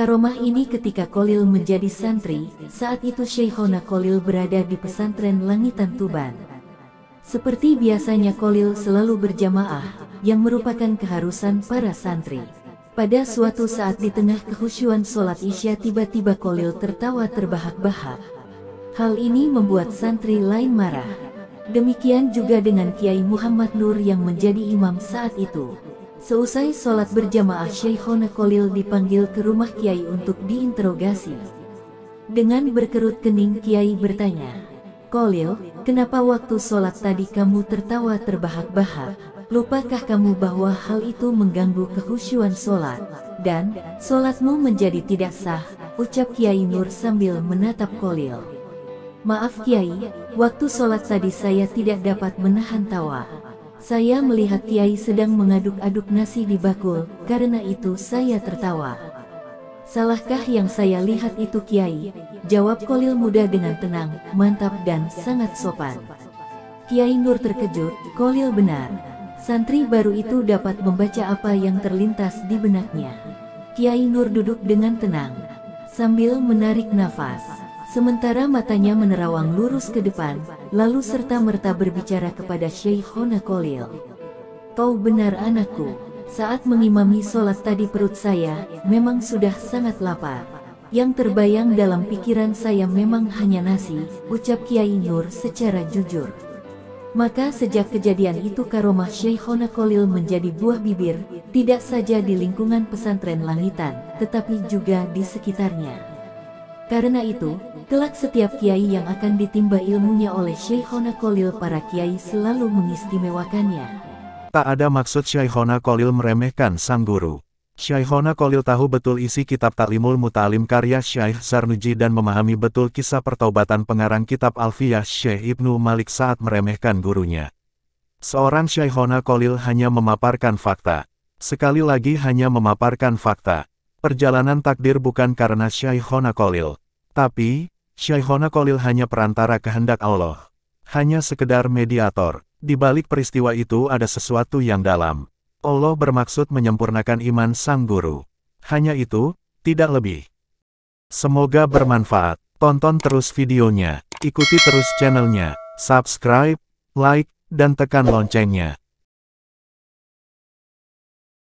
Karomah ini ketika Kholil menjadi santri, saat itu Syekhona Kholil berada di pesantren Langitan Tuban. Seperti biasanya Kholil selalu berjamaah, yang merupakan keharusan para santri. Pada suatu saat di tengah kekhusyuan sholat Isya tiba-tiba Kholil tertawa terbahak-bahak. Hal ini membuat santri lain marah. Demikian juga dengan Kiai Muhammad Nur yang menjadi imam saat itu. Seusai sholat berjamaah Syekhona Kholil dipanggil ke rumah Kiai untuk diinterogasi. Dengan berkerut kening Kiai bertanya, "Kholil, kenapa waktu sholat tadi kamu tertawa terbahak-bahak? Lupakah kamu bahwa hal itu mengganggu kekhusyuan sholat? Dan, sholatmu menjadi tidak sah," ucap Kiai Nur sambil menatap Kholil. "Maaf Kiai, waktu sholat tadi saya tidak dapat menahan tawa. Saya melihat Kiai sedang mengaduk-aduk nasi di bakul, karena itu saya tertawa." "Salahkah yang saya lihat itu Kiai?" jawab Kholil muda dengan tenang, mantap dan sangat sopan. Kiai Nur terkejut, Kholil benar. Santri baru itu dapat membaca apa yang terlintas di benaknya. Kiai Nur duduk dengan tenang, sambil menarik nafas. Sementara matanya menerawang lurus ke depan, lalu serta-merta berbicara kepada Syekhona Kholil. "Kau benar anakku, saat mengimami sholat tadi perut saya memang sudah sangat lapar. Yang terbayang dalam pikiran saya memang hanya nasi," ucap Kiai Nur secara jujur. Maka sejak kejadian itu karomah Syekhona Kholil menjadi buah bibir, tidak saja di lingkungan pesantren Langitan, tetapi juga di sekitarnya. Karena itu, kelak setiap kiai yang akan ditimba ilmunya oleh Syekhona Kholil para kiai selalu mengistimewakannya. Tak ada maksud Syekhona Kholil meremehkan sang guru. Syekhona Kholil tahu betul isi kitab Ta'limul Muta'alim karya Syekh Zarnuji dan memahami betul kisah pertaubatan pengarang kitab Alfiyah Syekh Ibnu Malik saat meremehkan gurunya. Seorang Syekhona Kholil hanya memaparkan fakta. Sekali lagi hanya memaparkan fakta. Perjalanan takdir bukan karena Syekhona Kholil. Tapi, Syekhona Kholil hanya perantara kehendak Allah. Hanya sekedar mediator. Di balik peristiwa itu ada sesuatu yang dalam. Allah bermaksud menyempurnakan iman sang guru. Hanya itu, tidak lebih. Semoga bermanfaat. Tonton terus videonya. Ikuti terus channelnya. Subscribe, like, dan tekan loncengnya.